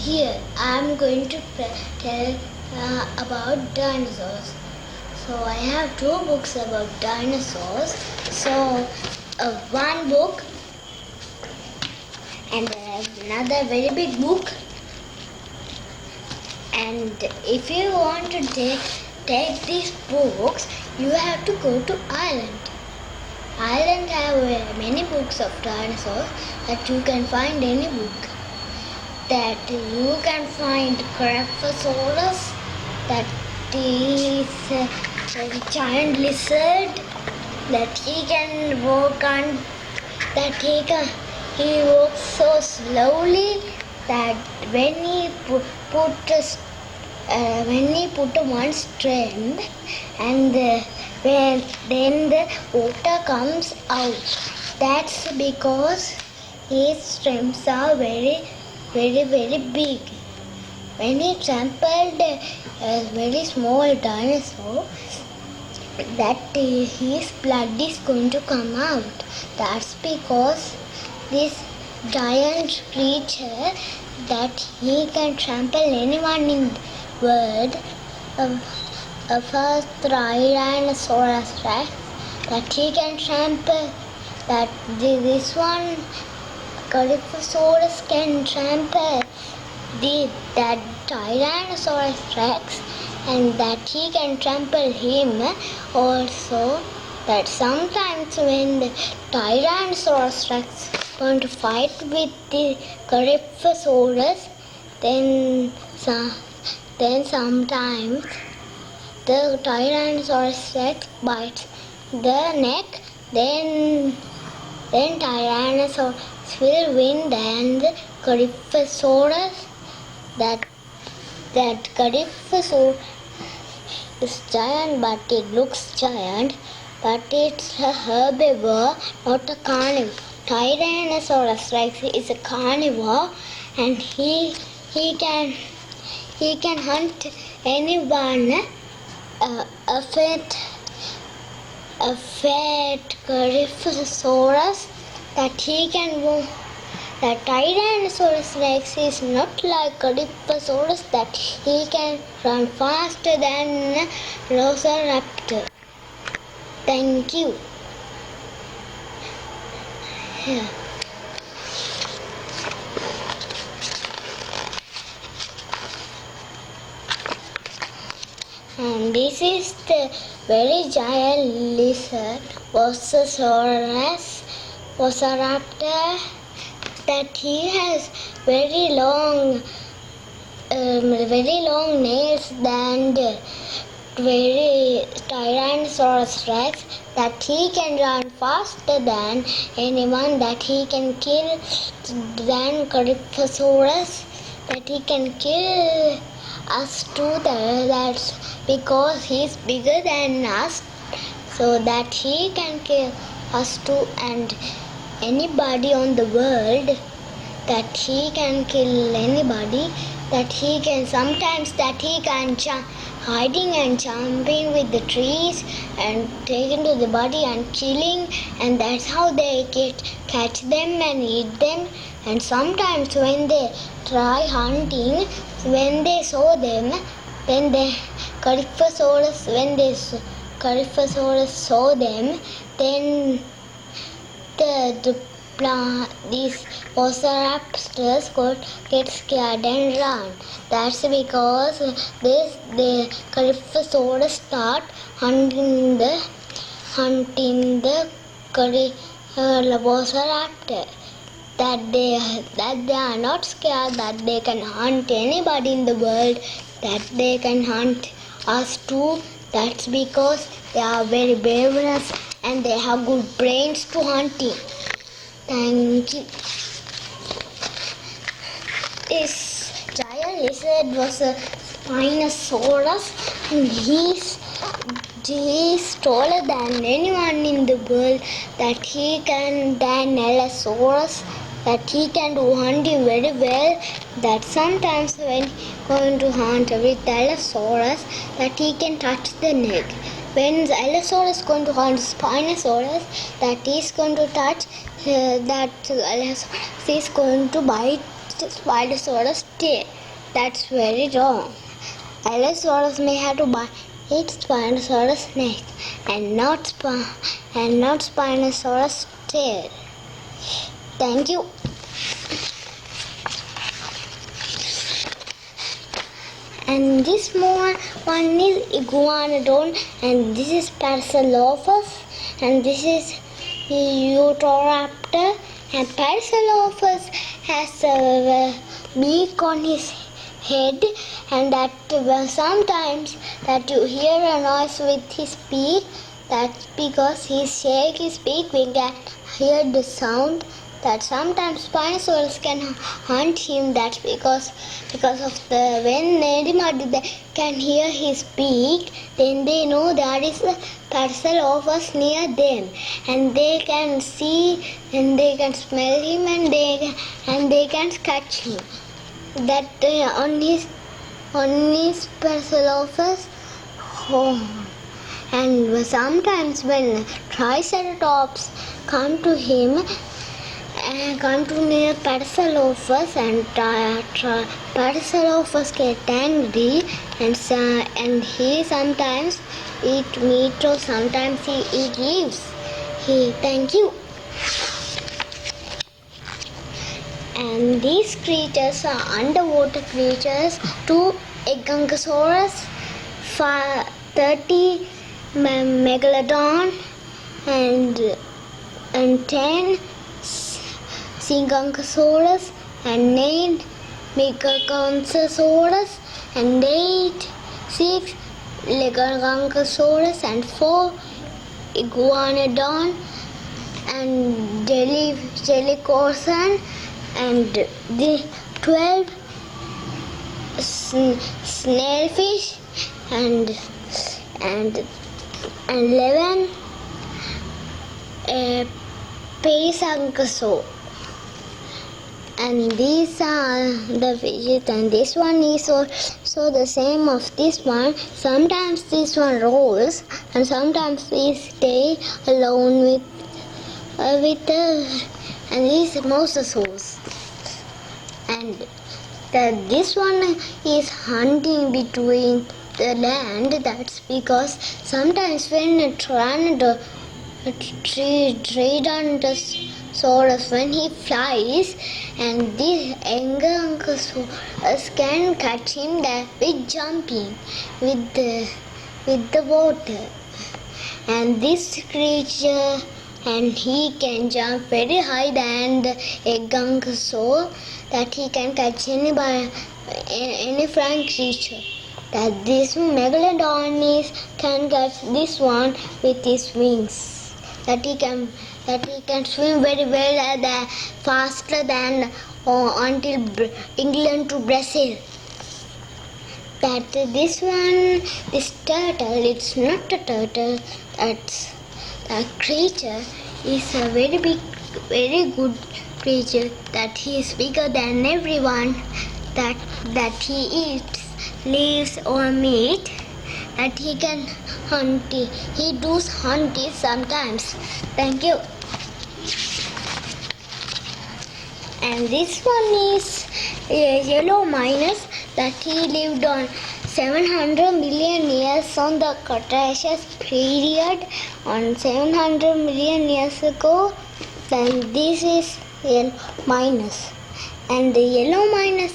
Here I am going to tell about dinosaurs. So I have two books about dinosaurs. So one book and another very big book. And if you want to take these books, you have to go to Ireland. Ireland have many books of dinosaurs that you can find any book. That you can find Crephosaurus, that is a giant lizard, that he can walk on, that he walks so slowly that when he put one strand and then the water comes out. That's because his strengths are very big. When he trampled a very small dinosaur, that his blood is going to come out. That's because this giant creature, that he can trample anyone in the world, a first Tyrannosaurus Rex, that he can trample, that this one Crephosaurus can trample that Tyrannosaurus Rex, and that he can trample him also. That sometimes when the Tyrannosaurus Rex is going to fight with the Crephosaurus, then sometimes the Tyrannosaurus Rex bites the neck, then Tyrannosaurus will win than the Crephosaurus. That Crephosaurus is giant, but it looks giant, but it's a herbivore, not a carnivore. Tyrannosaurus Rex is a carnivore, and he can hunt anyone. A fat Crephosaurus, that he can move. The Tyrannosaurus Rex is not like Dinosaurs, that he can run faster than Velociraptor. Thank you. Yeah. And this is the very giant lizard, Velociraptor, that he has very long nails than the very Tyrannosaurus Rex, that he can run faster than anyone, that he can kill than Crephosaurus, that he can kill us too. That's because he's bigger than us, so that he can kill us too, and anybody on the world, that he can kill anybody, that he can sometimes hiding and jumping with the trees and taking to the body and killing, and that's how they catch them and eat them. And sometimes when they try hunting, when they saw them, then the Crephosaurus saw them, then these Velociraptors get scared and run. That's because the Crephosaurus start hunting the Velociraptor. That they are not scared, that they can hunt anybody in the world, that they can hunt us too. That's because they are very bravenous and they have good brains to hunting. Thank you. This giant lizard was a Spinosaurus, and he's taller than anyone in the world, that he can than Allosaurus, that he can do hunting very well, that sometimes when going to hunt with Allosaurus, that he can touch the neck. When the Allosaurus is going to hunt Spinosaurus, that is going to touch, that Allosaurus is going to bite Spinosaurus tail. That's very wrong. Allosaurus may have to bite Spinosaurus neck and not Spinosaurus tail. Thank you. And this one is Iguanodon, and this is Parasaurolophus, and this is Utahraptor. And Parasaurolophus has a beak on his head, and that sometimes that you hear a noise with his beak, that's because he shakes his beak. We can hear the sound. That sometimes Spinosaurus can hunt him. That's because of the when anybody can hear his beak, then they know there is a Parasaurolophus near them, and they can see and they can smell him, and they can catch him. That on his Parasaurolophus home. And sometimes when Triceratops come to him and come to near Parasaurolophus, and Parasaurolophus get angry, and he sometimes eat meat or sometimes he eat leaves. Thank you. And these creatures are underwater creatures. 2 Gungosaurus, 30 Megalodon, and 10 Gungosaurus, and 9 Megaconsasaurus, and 6 Gungosaurus, and 4 Iguanodon, and Jellicorson, and the 12 snailfish, and 11 Paysankasaur. And these are the fishes, and this one is also the same of this one. Sometimes this one rolls, and sometimes we stay alone with and these mosasaurs. And this one is hunting between the land. That's because sometimes when a Tyrannosaurus, when he flies, and these Ankylosaurus can catch him with jumping with the water. And this creature, and he can jump very high than the Gungosaur, that he can catch any flying creature. That this Megalodon can catch this one with his wings. That he can swim very well, faster than until England to Brazil. That this turtle, it's not a turtle. That creature is a very big, very good creature. That he is bigger than everyone. That he eats leaves or meat. That he can hunt. He does hunt sometimes. Thank you. And this one is yellow minus, that he lived on 700 million years on the Cretaceous period. On 700 million years ago, then this is yellow minus. And the yellow minus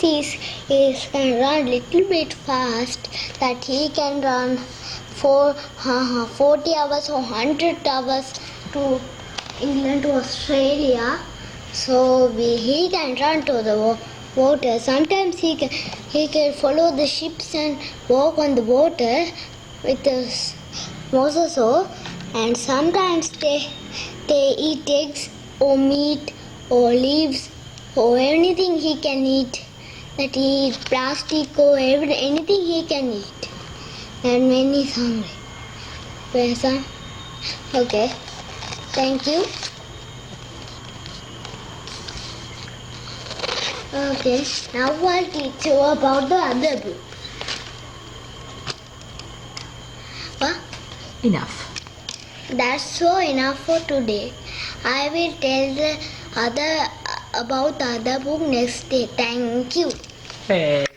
can run little bit fast, that he can run for 40 hours or 100 hours to England to Australia. So he can run to the water. Sometimes he can follow the ships and walk on the water with the mosasaur. And sometimes they eat eggs or meat or leaves or anything he can eat. That he eats plastic or anything he can eat. And when he's hungry. Where's son? Okay. Thank you. Okay, now I'll teach you about the other book. What? Enough. That's so enough for today. I will tell the about the other book next day. Thank you. Hey.